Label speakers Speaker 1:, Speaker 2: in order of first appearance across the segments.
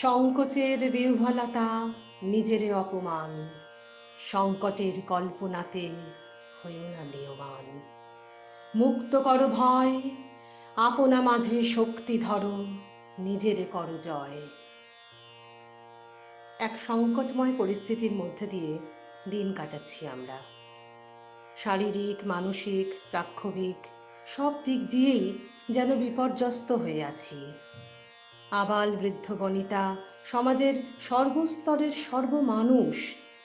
Speaker 1: সংকোচের বিহ্বলতা, নিজেরে অপমান, সংকটের কল্পনাতে হইও না ম্রিয়মাণ। মুক্ত করো ভয়, আপনা মাঝে শক্তি ধরো, নিজেরে করো জয়। এক সংকটময় পরিস্থিতির মধ্যে দিয়ে দিন কাটাচ্ছি আমরা। শারীরিক, মানসিক, প্রাক্ষবিক সব দিক দিয়েই যেন বিপর্যস্ত হয়ে আছি। আবাল বৃদ্ধ বনিতা, সমাজের সর্বস্তরের সর্বমানুষ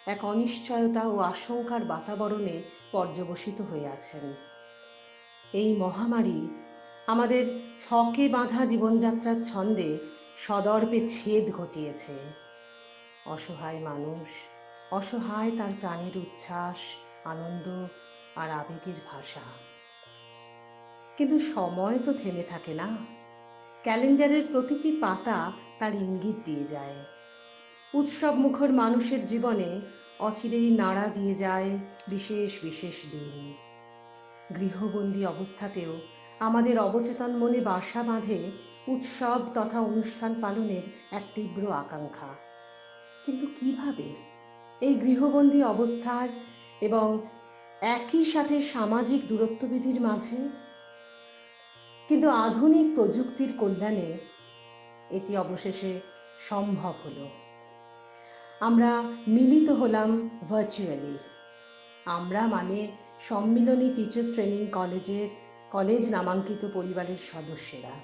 Speaker 1: এক অনিশ্চয়তা ও আশঙ্কার বাতাবরণে পর্যবসিত হয়ে আছেন। এই মহামারী আমাদের ছকে বাঁধা জীবনযাত্রার ছন্দে সদর্পে ছেদ ঘটিয়েছে। অসহায় মানুষ, অসহায় তার প্রাণের উচ্ছ্বাস, আনন্দ আর আবেগের ভাষা। কিন্তু সময় তো থেমে থাকে না। ক্যালেন্ডারের প্রতিটি পাতা তার ইঙ্গিত দিয়ে যায়। উৎসব মুখর মানুষের জীবনে অচিরেই নাড়া দিয়ে যায় বিশেষ বিশেষ দিন। গৃহবন্দী অবস্থাতেও আমাদের অবচেতন মনে বাসা বাঁধে উৎসব তথা অনুষ্ঠান পালনের এক তীব্র আকাঙ্ক্ষা। কিন্তু কিভাবে এই গৃহবন্দী অবস্থার এবং একই সাথে সামাজিক দূরত্ববিধির মাঝে? কিন্তু আধুনিক প্রযুক্তির কল্যাণে এটি অবশেষে সম্ভব হলো। আমরা মিলিত হলাম ভার্চুয়ালি। আমরা মানে সম্মিলনী টিচার্স ট্রেনিং কলেজ নামাঙ্কিত পরিবারের সদস্যেরা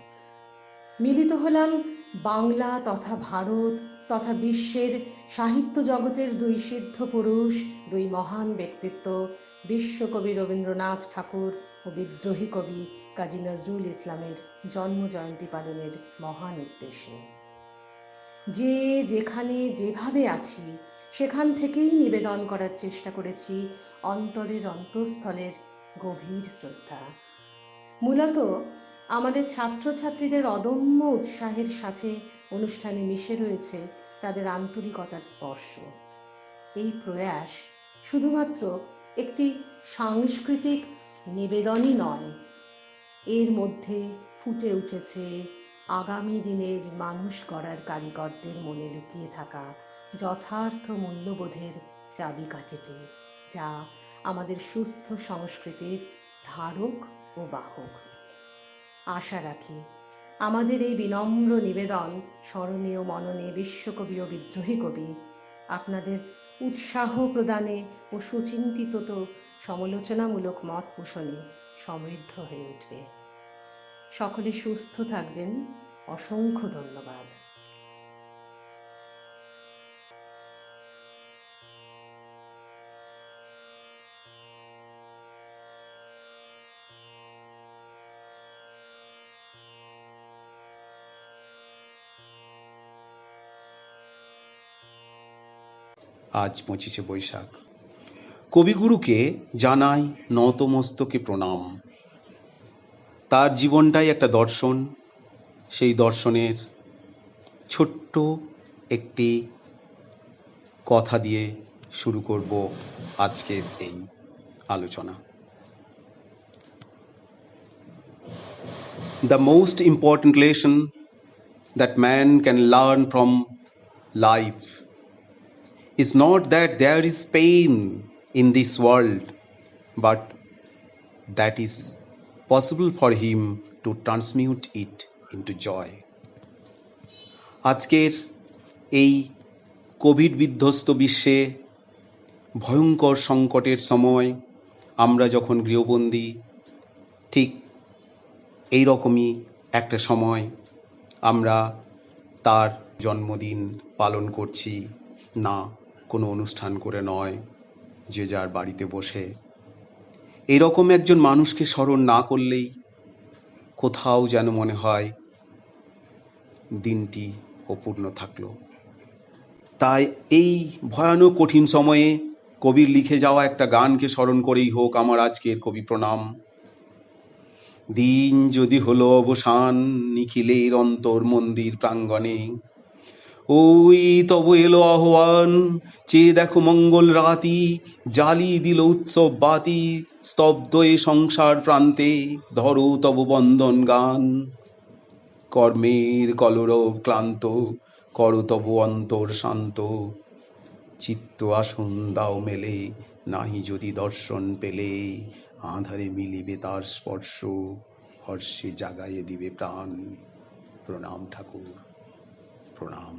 Speaker 1: মিলিত হলাম বাংলা তথা ভারত তথা বিশ্বের সাহিত্য জগতের দুই সিদ্ধ পুরুষ, দুই মহান ব্যক্তিত্ব, বিশ্বকবি রবীন্দ্রনাথ ঠাকুর ও বিদ্রোহী কবি কাজী নজরুল ইসলামের জন্ম জয়ন্তী পালনের মহান উদ্দেশ্যে। যে যেখানে যেভাবে আছি সেখান থেকেই নিবেদন করার চেষ্টা করেছি অন্তরের অন্তঃস্থলের গভীর শ্রদ্ধা। মূলত আমাদের ছাত্রছাত্রীদের অদম্য উৎসাহের সাথে অনুষ্ঠানে মিশে রয়েছে তাদের আন্তরিকতার স্পর্শ। এই প্রয়াস শুধুমাত্র একটি সাংস্কৃতিক নিবেদনই নয়, এর মধ্যে ফুটে উঠেছে আগামী দিনের মানুষ গড়ার কারিগরদের মনে লুকিয়ে থাকা যথার্থ মূল্যবোধের চাবিকাঠিটি, যা আমাদের সুস্থ সংস্কৃতির ধারক ও বাহক। আশা রাখি আমাদের এই বিনম্র নিবেদন স্মরণীয় মননে বিশ্বকবি ও বিদ্রোহী কবি আপনাদের উৎসাহ প্রদানে ও সুচিন্তিত সমালোচনামূলক মত পোষণে সমৃদ্ধ হয়ে উঠবে। সকলে সুস্থ থাকবেন। অসংখ্য ধন্যবাদ।
Speaker 2: আজ 25শে বৈশাখ। কবিগুরুকে জানাই নতমস্তকে প্রণাম। তার জীবনটাই একটা দর্শন। সেই দর্শনের ছোট্ট একটি কথা দিয়ে শুরু করব আজকের এই আলোচনা। The most important lesson that man can learn from life is not that there is pain in this world, but that is possible for him to transmute it into joy. আজকের এই কোভিড বিধ্বস্ত বিশ্বে ভয়ঙ্কর সংকটের সময় আমরা যখন গৃহবন্দী, ঠিক এই রকমই একটা সময় আমরা তার জন্মদিন পালন করছি, না কোনো অনুষ্ঠান করে নয়, যে যার বাড়িতে বসে। এইরকম একজন মানুষকে স্মরণ না করলেই কোথাও যেন মনে হয় দিনটি অপূর্ণ থাকলো। তাই এই ভয়ানক কঠিন সময়ে কবির লিখে যাওয়া একটা গানকে স্মরণ করেই হোক আমার আজকের কবি প্রণাম। দিন যদি হলো অবসান নিখিলের অন্তর মন্দির প্রাঙ্গণে, ওই তব এলো আহ্বান, চেয়ে দেখো মঙ্গল রাতি, জ্বালিয়ে দিল উৎসব বাতি, স্তব্ধ এ সংসার প্রান্তে, ধরো তব বন্দন গান। কর্মের কলরব ক্লান্ত করো তবু অন্তর শান্ত, চিত্ত আসন দাও মেলে, নাহি যদি দর্শন পেলে, আঁধারে মিলিবে তার স্পর্শ, হর্ষে জাগাইয়ে দিবে প্রাণ। প্রণাম ঠাকুর, প্রণাম।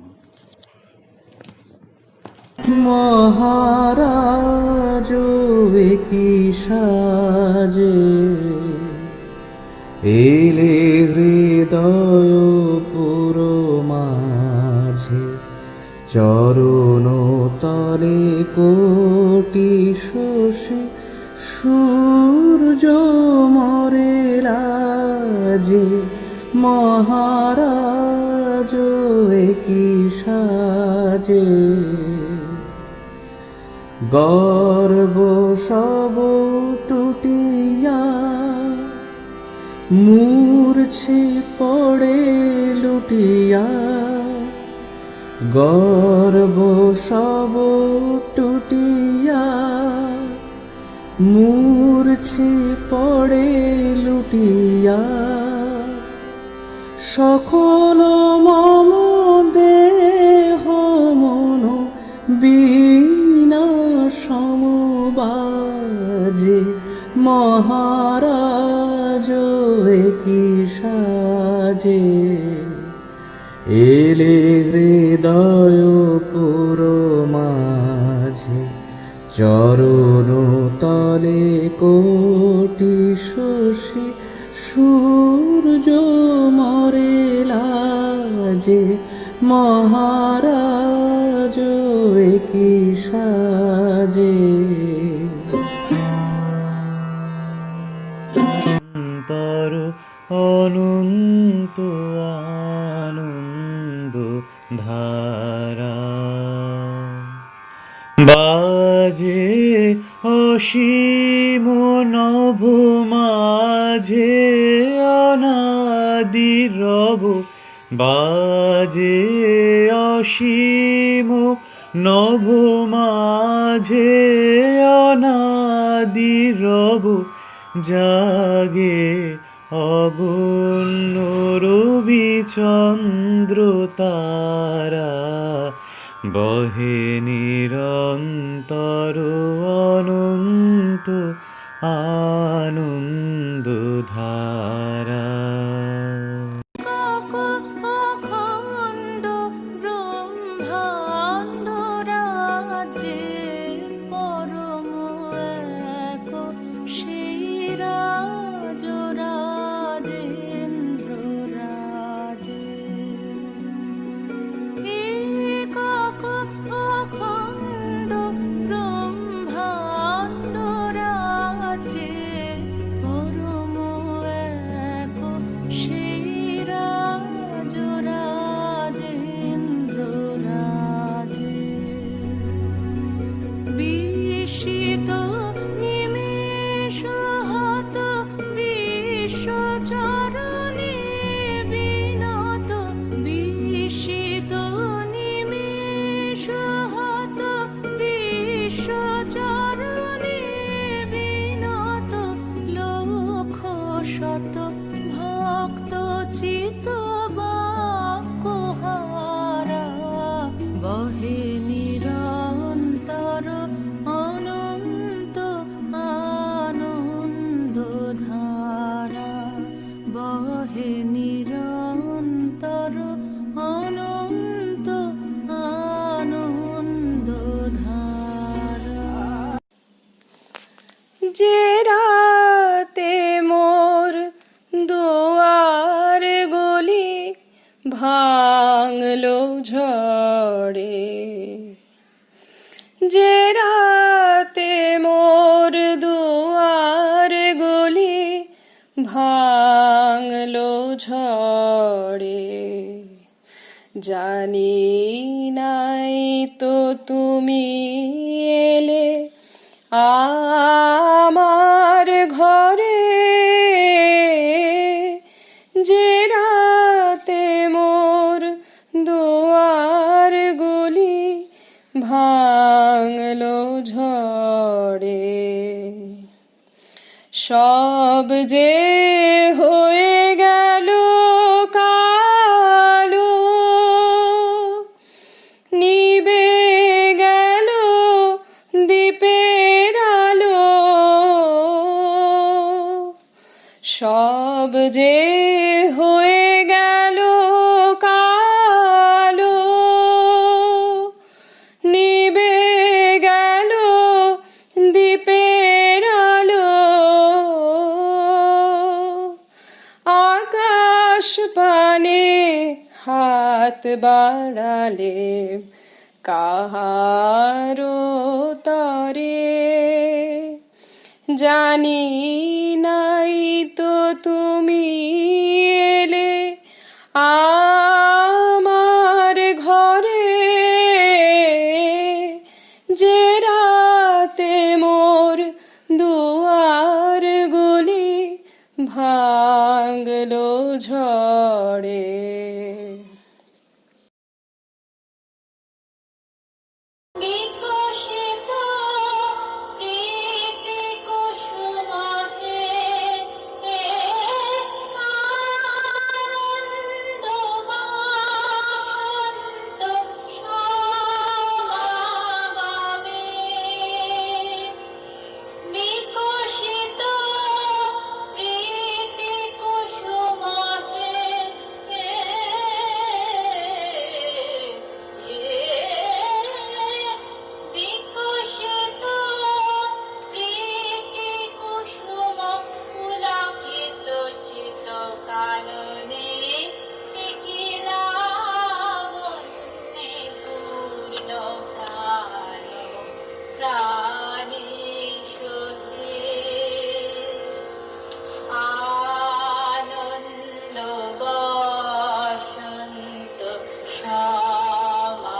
Speaker 3: মহারাজ কি সাজে এলে হৃদয় পুর মাঝে, চরণ তলে কোটি শশী সূর্য মরে লাজে। মহারাজ কি সাজে গর্ব সব টুটিয়া, মূর্ছে পড়ে লুটিয়া। গর্ব সব টুটিয়া, মূর্ছে পড়ে লুটিয়া। সকল মম দেহ মন বীণা সমবাজে। মহারাজ কি সাজে এলে হৃদয় পুর মাঝে, চরণ তলে কোটি শশী সূর্য মরে লাজে। মহারাজ কি সাজে অন্তর অনন্ত আনন্দ ধারা, বাজে অসীম নভ মাঝে অনাদি রব। বাজে অসীম নভ মাঝে অনাদি রব। জাগে অগুণ্য রবি চন্দ্র তারা, বহে নিরন্তর অনন্ত আনন্দ ধারা।
Speaker 4: অখণ্ড ব্রহ্মাণ্ড রাজ্যে পরম এক সেই রাজ রাজেন্দ্র রাজে। একক অখণ্ড ব্রহ্মাণ্ড রাজ্যে পরম এক সেই রাজ রাজেন্দ্র রাজে। বিস্মিত নিমেষ হত বিশ্বচরণে বিনত। বিস্মিত নিমেষ হত বিশ্বচরণে বিনত। লক্ষ শত ভক্ত চিত বাক্যহারা, বহে নিরন্তর অনন্ত আনন্দ ধারা। বহে নিরন্তর অনন্ত আনন্দ ধারা। যে রাতে মোর দুয়ার গলি ভাঙলো ঝড়ে, যে রাতে মোর দুয়ার গলি ভাঙলো ঝড়ে। জানি নাই তো তুমি এলে আমার ঘরে, যে রাতে মোর দুয়ার গুলি ভাঙলো ঝড়ে। সব যে হয়ে গেল কালো, হাত বাড়ালে কাহারো তরে, জানি নাই তো তুমি এলে আমার ঘরে, যে রাতে মোর দুয়ার গুলি ভাঙলো ঝড়ে।
Speaker 5: বিকশিত প্রীতি কুসুমে আনন্দ বসন্ত সমাগমে। বিকশিত প্রীতি কুসুমে বিকশিত প্রীতি কুসুম পুলকিত চিত কাননে লাবণ্যে পূর্ণ প্রাণ প্রাণে শোধে। আনন্দ বসন্ত সমাগমে।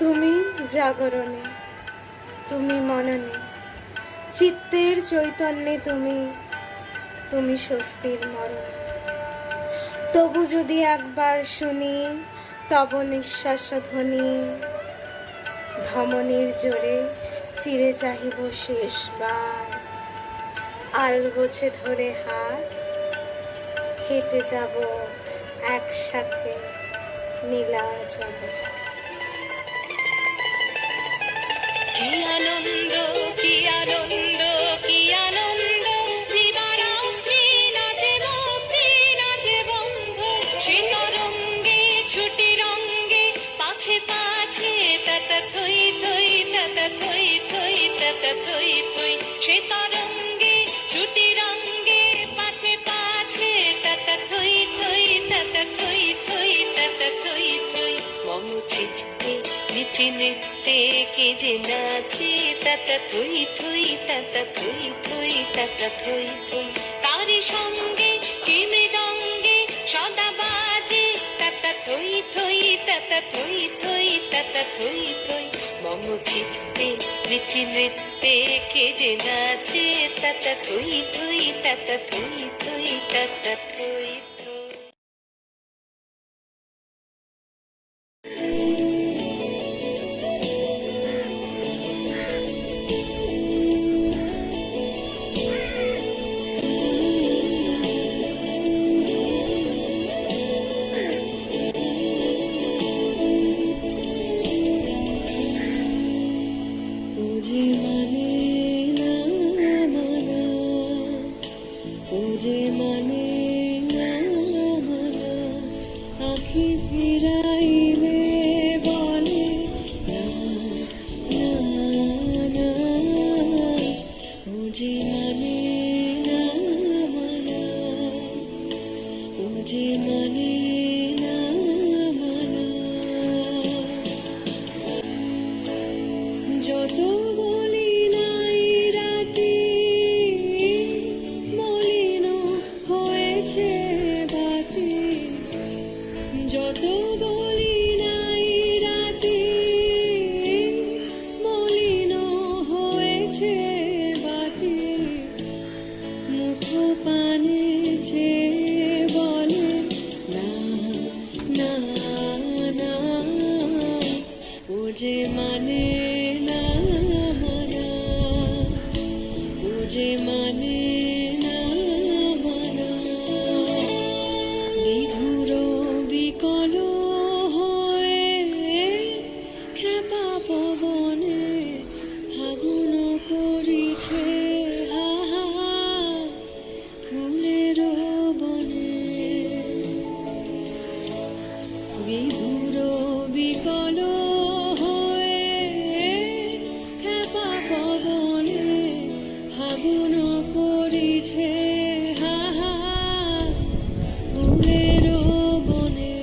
Speaker 6: তুমি জাগরণে, তুমি মননে, চিত্তের চৈতন্যে তুমি স্বস্তির মরণ। তবু যদি একবার শুনি তব নিঃশ্বাস ধ্বনি, ধমনীর জোরে ফিরে চাহিব শেষবার। আলগোছে ধরে হাত হেঁটে যাব একসাথে নীলাচল।
Speaker 5: কি আনন্দ, কি আনন্দ, কি আনন্দ, দিবারাত্রি নাচে ভক্তি, নাচে বন্ধ, সে তরঙ্গে ছুটি রঙ্গে, পাছে পাছে তত থই থই, তত থই থই, তত থই থই, সে তরঙ্গে ছুটি রঙ্গে, পাছে পাছে তত থই থই, তত থই থই, তত থই থই। মম চিত্তে নিথি নৃত্যে কে যে নাচে, তত থই থই, তত থই থই, তত থই থই, তারি সঙ্গে কি মৃদঙ্গে সদা বাজে, তত থই থই, তত থই থই, তত থই থই। মম চিত্তে নিথি নৃত্যে কে যে নাচে, তত থই থই, তত থই থই, তত থই থই।
Speaker 7: পুজে মানে না মানা, পুজে মানে না মানা, আখি ফিরাইলে বলে না না না, পুজে মানে না মানা, পুজে মানে না মানা। যত বলি নাই রাতে, মলিন হয়েছে বাতি, যত বলি নাই রাতে মলিন হয়েছে বাতি, মুখ পানে চেয়ে বলে না না না, ও যে মানে না মানা, ও যে মানে না মানা। বিধুর বিকল হয়ে খেপা পবনে ফাগুন করিছে হা হা হা, ফুলের বনে। বিধুর বিকল হয়ে খেপা পবনে ফাগুন করিছে হা হা হা, ফুলের বনে।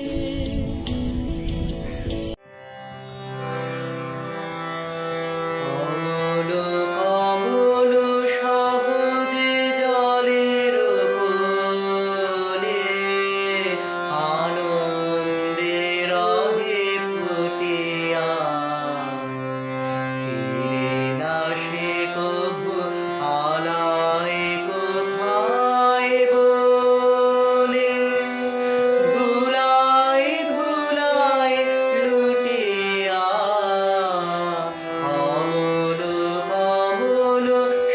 Speaker 8: কমল কমল সহজে জলের কোলে, আনন্দে রহে ফুটিয়া। ফিরে না সে কভু আলায় কোথায় বলে, ভুলায় ভুলায় লুটিয়া। অমল কমল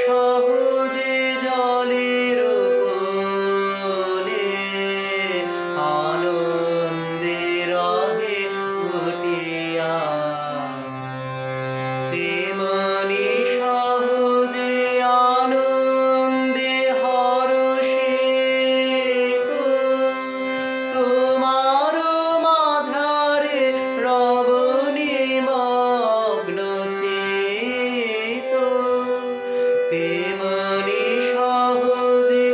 Speaker 8: সহজে জলের কোলে, আনন্দে রহে ফুটিয়া। তেমনি সহজে আনন্দে হরষে তো তোমার মাঝারে রবণী মগ্ন চিত। তেমনি সহজে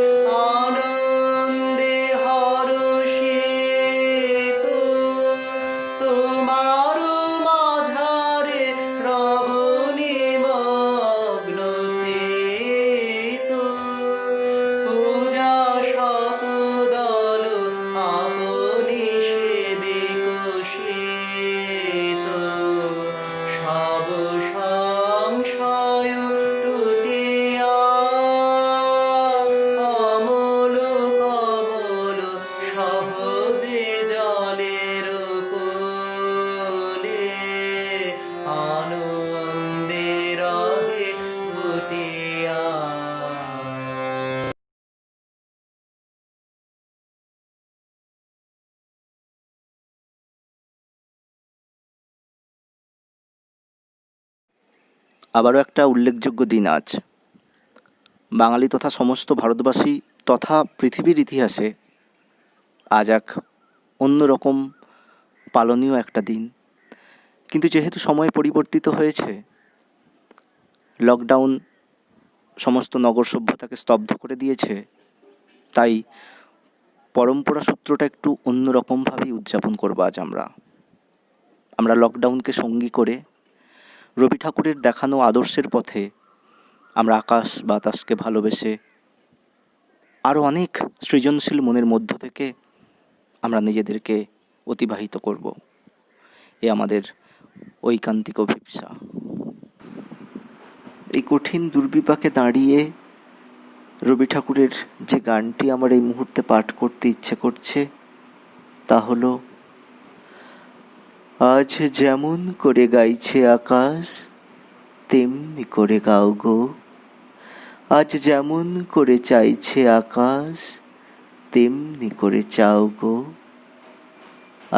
Speaker 8: আনন্দে হরষে তো তোমার মাঝারে রবণী মগ্ন চিত। পূজা শত দল আপনি সেবে কোষিত, সব সংশয় টুটিয়া। অমল কমল সহজে জলের কোলে, আনন্দে রহে ফুটিয়া।
Speaker 9: আবারও একটা উল্লেখযোগ্য দিন আজ। বাঙালি তথা সমস্ত ভারতবাসী তথা পৃথিবীর ইতিহাসে আজ এক অন্যরকম পালনীয় একটা দিন। কিন্তু যেহেতু সময় পরিবর্তিত হয়েছে, লকডাউন সমস্ত নগর সভ্যতাকে স্তব্ধ করে দিয়েছে, তাই পরম্পরা সূত্রটা একটু অন্যরকমভাবেই উদযাপন করবো আজ আমরা লকডাউনকে সঙ্গী করে রবি ঠাকুরের দেখানো আদর্শের পথে আমরা আকাশ বাতাসকে ভালোবেসে আরও অনেক সৃজনশীল মনের মধ্য থেকে আমরা নিজেদেরকে অতিবাহিত করব। এ আমাদের ঐকান্তিক অভিপ্সা। এই কঠিন দুর্বিপাকে দাঁড়িয়ে রবি ঠাকুরের যে গানটি আমার এই মুহূর্তে পাঠ করতে ইচ্ছে করছে তা হলো, আজ যেমন করে গাইছে আকাশ তেমনি করে গাও গো, আজ যেমন করে চাইছে আকাশ তেমনি করে চাও গো।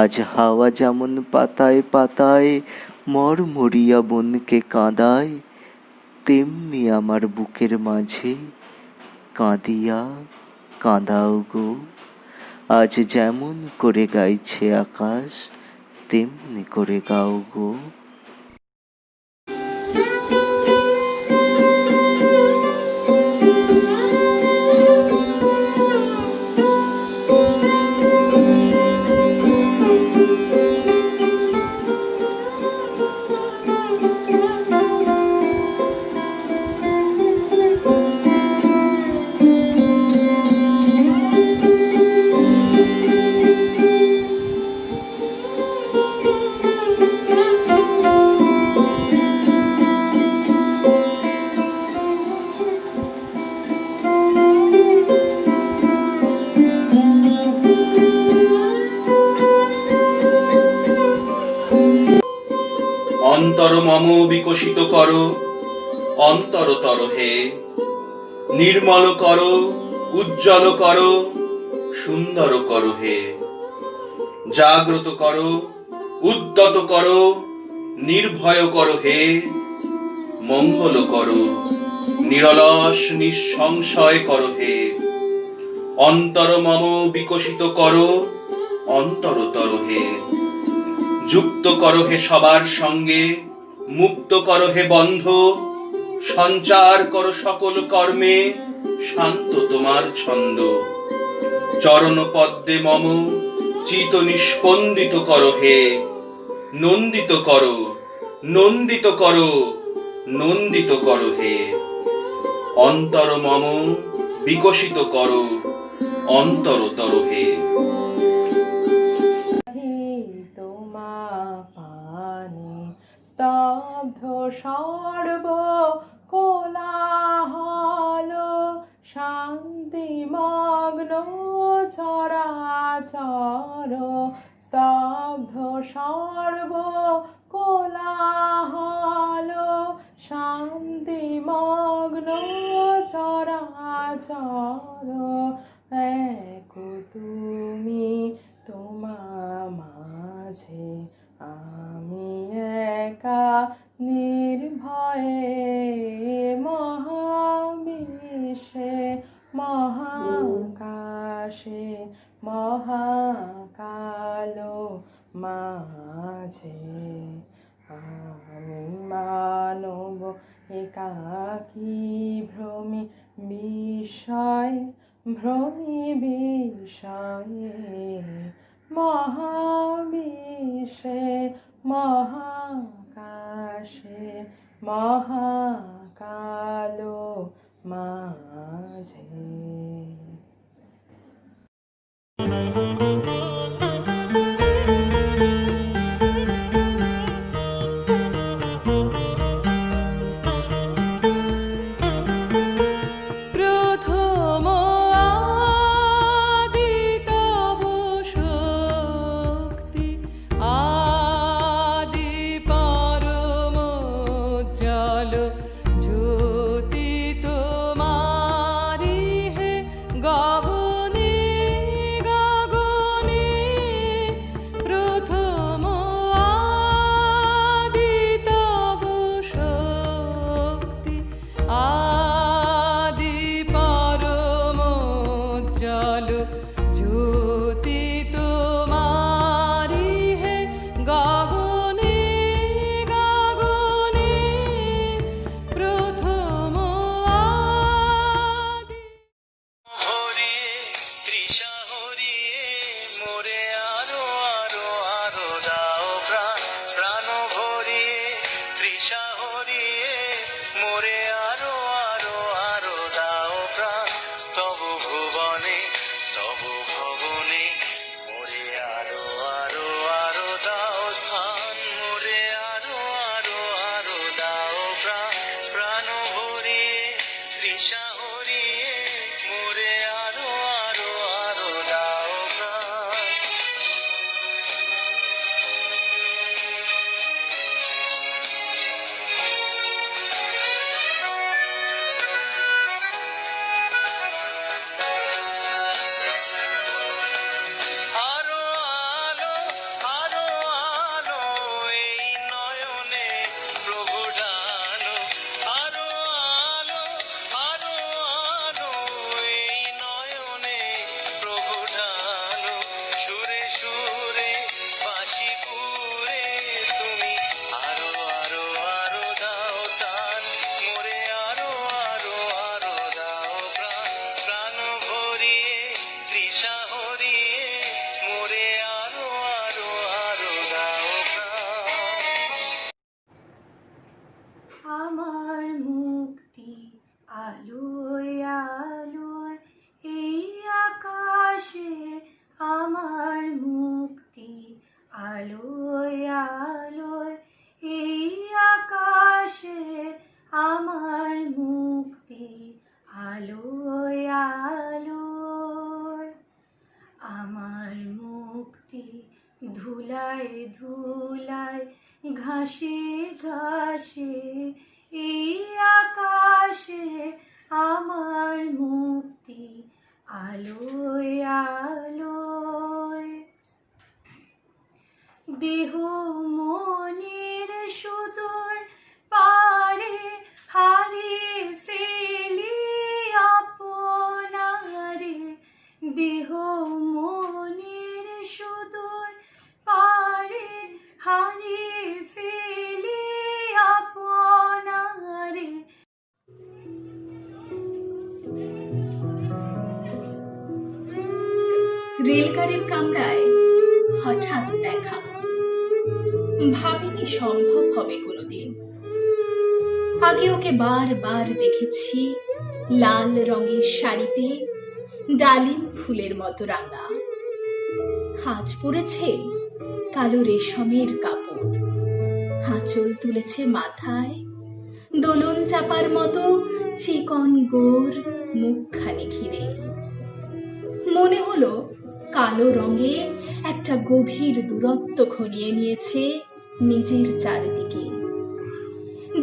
Speaker 9: আজ হাওয়া যেমন পাতায় পাতায় মরমরিয়া বনকে কাঁদায়, তেমনি আমার বুকের মাঝে কাঁদিয়া কাঁদাও গো। আজ যেমন করে গাইছে আকাশ তেমনি করে গাও গো।
Speaker 10: অন্তর মম বিকশিত করো অন্তরতর হে, নির্মল করো, উজ্জ্বল করো, সুন্দর করো হে, জাগ্রত করো, উদ্যত করো, নির্ভয় করো হে, মঙ্গল করো, নিরলস নিঃসংশয় করো হে, অন্তর মম বিকশিত করো অন্তরতর হে, যুক্ত করো হে সবার সঙ্গে, মুক্ত করো হে বন্ধ, সঞ্চার করো সকল কর্মে, শান্ত তোমার ছন্দ, চরণ পদ্মে মম চিত নিস্পন্দিত করো হে, নন্দিত করো, নন্দিত করো, নন্দিত করো হে, অন্তর মম বিকশিত করো অন্তরতর হে।
Speaker 4: তোমা পানি স্তব্ধ সর্ব কোলাহল, শান্তি মগ্ন চরাচর, স্তব্ধ সর্ব কোলাহল, শান্তি মগ্ন চরাচর, এক তুমি তোমা মাঝে আমি একা নির্ভয়ে, মহাবিশ্বে মহাকাশে মহাকালো মাঝে, আমি মানব একাকী ভ্রমি বিষয়, ভ্রমি বিষয়ে, মহাবিশ্বে মহাকাশে মহাকালো মাঝে।
Speaker 7: প্রথম আদি তব শক্তি, আদি পরম উজ্জ্বল
Speaker 5: ধুলায় ধুলায় ঘাসে ঘাসে এই আকাশে আমার মুক্তি আলোয় আলোয়। দেহ মনের সুদূর পারে হারিয়ে ফেলি আপনারে, দেহ মনের সুদূর পারে হারিয়ে ফেলি আপনারে। রেলগাড়ির কামরায় হঠাৎ দেখা, ভাবিনি সম্ভব হবে কোনোদিন। আগে ওকে বারবার দেখেছি লাল রঙের শাড়িতে ডালিম ফুলের মতো রাঙা, আজ পরেছে কালো রেশমের কাপড়, আঁচল তুলেছে মাথায়, দোলন চাপার মতো চিকন গোর মুখখানি ঘিরে। মনে হলো কালো রঙে একটা গভীর দূরত্ব ঘনিয়ে নিয়েছে নিজের চারিদিকে,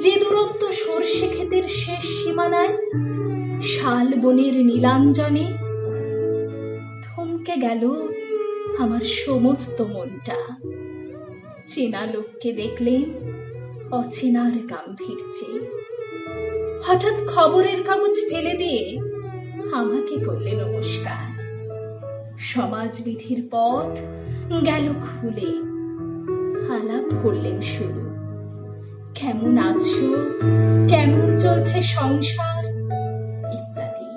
Speaker 5: যে দূরত্ব সর্ষে ক্ষেতের শেষ সীমানায়, শাল বনের নীলাঞ্জনে। থমকে গেল আমার সমস্ত মনটা। চেনা লোককে দেখলেন অচেনার গাম্ভীর্যে। হঠাৎ খবরের কাগজ ফেলে দিয়ে আমাকে করলে নমস্কার। সমাজবিধির পথ গেল খুলে, আলাপ করলেন শুরু। কেমন আছো, কেমন চলছে সংসার ইত্যাদি।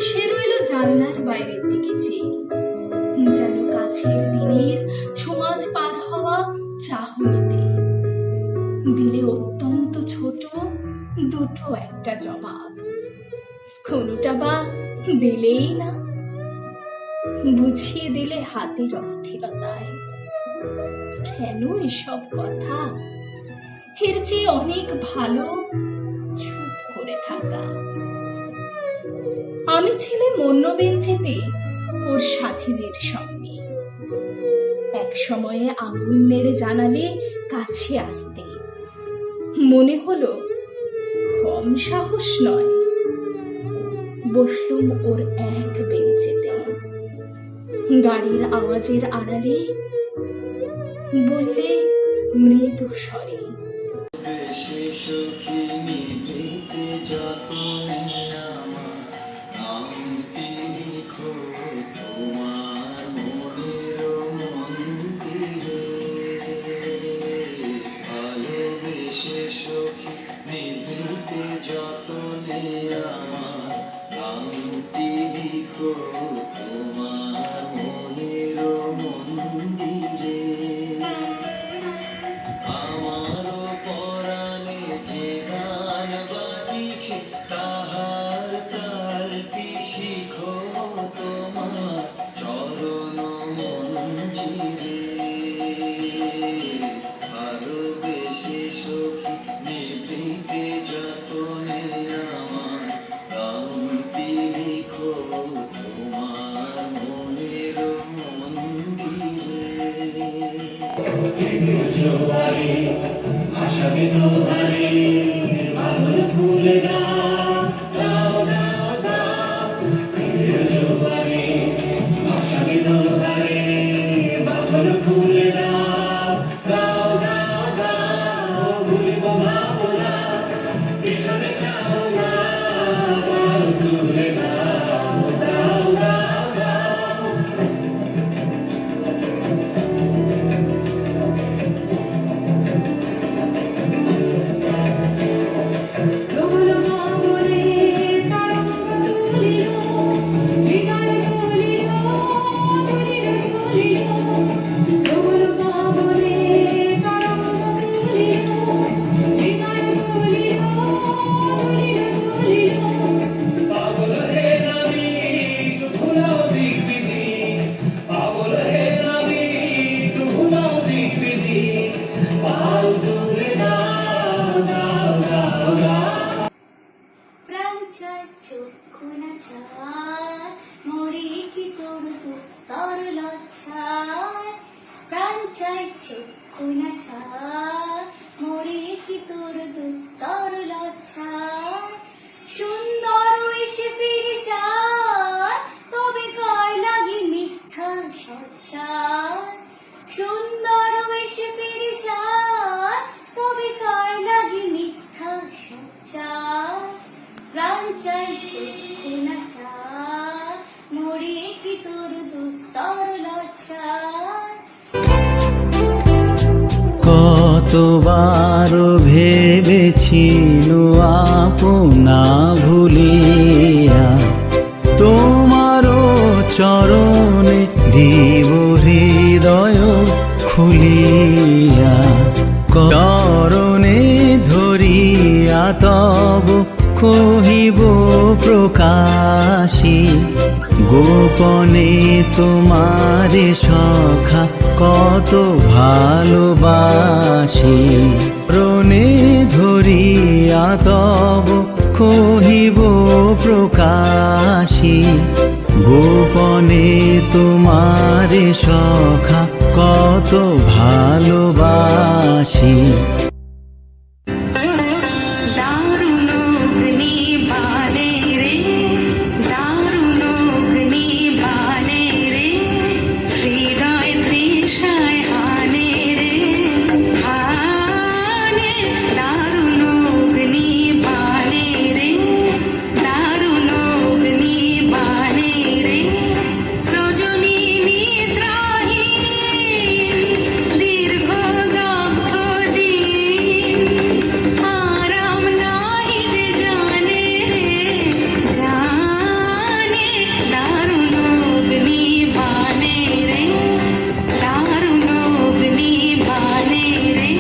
Speaker 5: সে রইল জানলার বাইরের দিকে চেয়ে, যেন কাছের দিনের ছোঁয়াচ পার হওয়া চাহনিতে। দিলে অত্যন্ত ছোট দুটো একটা জবাব, কোনোটা বা দিলেই না, বুঝিয়ে দিলে হাতের অস্থিরতায়। কেন এসব কথা? এর চেয়ে অনেক ভালো চুপ করে থাকা। আমি ছিলাম অন্য বেঞ্চিতে ওর সাথীদের সঙ্গে। এক সময়ে আঙুল নেড়ে জানালে কাছে আসতে, মনে হলো কম সাহস নয়। বসলুম ওর এক বেঞ্চিতে, গাড়ির আওয়াজের আড়ালে বললে মৃদু স্বরে,
Speaker 3: বেশি সুখী নিভৃতে যতনে আমার নামটি লিখো তোমার মনের মন্দিরে। ভালোবেসে সুখী নিভৃতে যতনে আমার নামটি লিখো তোমার মনের মন্দিরে। আমারও পরাণে যে গান বাজিছে তাহার তালটি শিখো তোমার চরণ মঞ্জিরে। ভালোবেসে সখী নিভৃতে যতনে আমার গানটি লিখো তোমার মনের মন্দিরে। জোয়ারে ভাসাবে তোমারে বাদল ফুলে দাও দাও দাও দাও। জোয়ারে ভাসাবে তোমারে বাদল ফুলে দাও দাও দাও দাও। ভুলিব ভাবনা পিছনে যাও না, তুলে দাও দাও দাও দাও। পাগল হে নামি তু ভুলাও দিক বিধি, পাগল হে নামি তু ভুলাও দিক বিধি। পাল তুলে দাও দাও দাও দাও।
Speaker 5: প্রাণ চায় চক্ষু না চায়, মরি কি তোর দুস্তর লজ্জায়। প্রাণ চাই চক্ষু না চায় মরে কি তোর দুস্তর লজ্জা সুন্দর এসে ফিরে যায় তবে গায় লাগে মিথ্যা সজ্জায় সুন্দর এসে ফিরে যায় তবে গায় লাগে মিথ্যা সজ্জায় প্রাণ চাই চক্ষু না চায় মরে কি তোর দুস্তর লজ্জা
Speaker 3: কতবার ভেবেছিল আপনা ভুলিয়া তোমারও চরণে দিব হৃদয় খুলিয়া চরণে ধরিয়া তব কহিব প্রকাশী গোপনে তোমারে সখা কত ভালোবাসি রণে ধরিয়া তব কহিব প্রকাশী গোপনে তোমারে সখা কত ভালোবাসি
Speaker 5: দারুণ অগ্নি বালে রে দারুণ অগ্নি বালে রে হৃদয় তৃষায় হানে রে হানে দারুণ অগ্নি বালে রে দারুণ অগ্নি বালে রে রজনী নিদ্রাহীন দীর্ঘ দগ্ধ দিন আরাম নাহি যে জানে রে জানে দারুণ অগ্নি বালে রে দারুণ অগ্নি বালে রে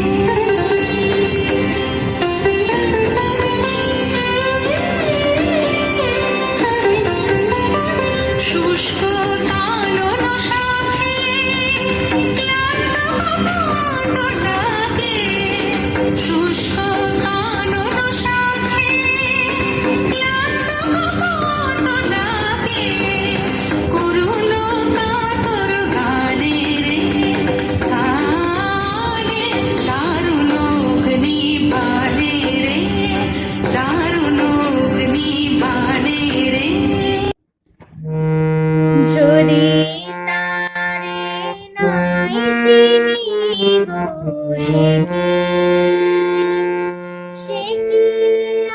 Speaker 5: শুষ্ক কানন শাখে ক্লান্ত কপোতটাকে শুষ্ক কানন শাখে ক্লান্ত কপোতটাকে করুণ কাতর গানে রে গানে দারুণ অগ্নি বালে রে দারুণ অগ্নি বালে রে যদি তারে নাই চিনি গো সে কি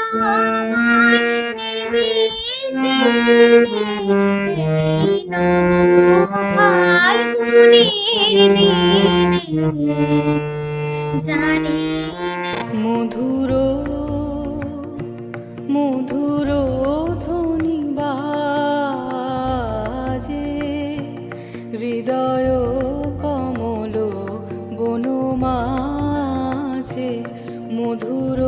Speaker 5: আমার নেবে ফাল্গুনের দিনে জানি
Speaker 7: মধুর মধুর ধ্বনি বাজে হৃদয় কমল বন মাঝে মধুর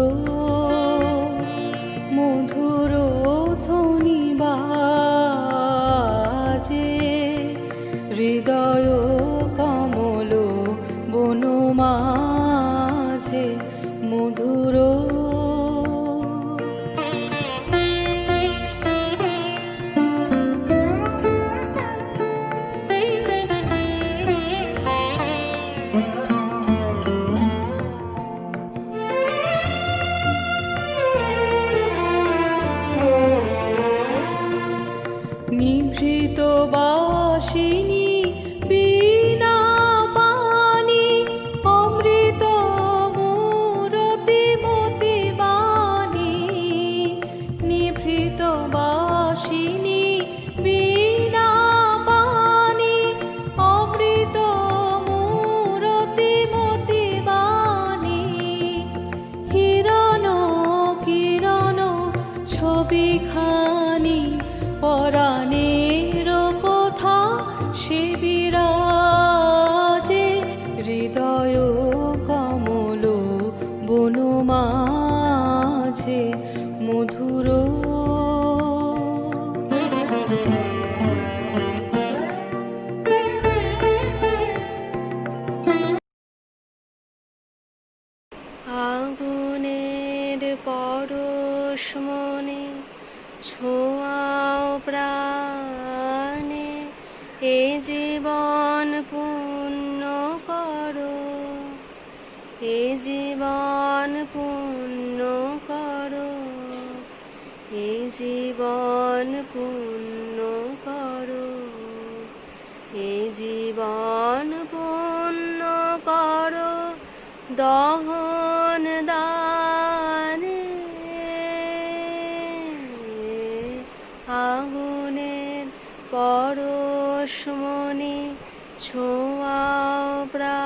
Speaker 7: মধুর ধ্বনি বাজে হৃদয় কমল বন মাঝে মধুর নিভৃত বাসিনী বীণা পানি অমৃত মূরতি মতি বাণী নিভৃত বাসিনী বীণা পানি অমৃত মূরতি মতি বাণী হিরণ কিরণ ছবিখানি পরাণের কথা সে বিরাজে হৃদয় কমল বন মাঝে মধুর
Speaker 5: আগুনের পরশ মনে ছোঁয়াও প্রাণে এ জীবন পূর্ণ কর এ জীবন পূর্ণ করো, এ জীবন পূর্ণ করো, এ জীবন পূর্ণ করো দহন দানে, আগুনের পরশমণি ছোঁয়াও প্রাণ।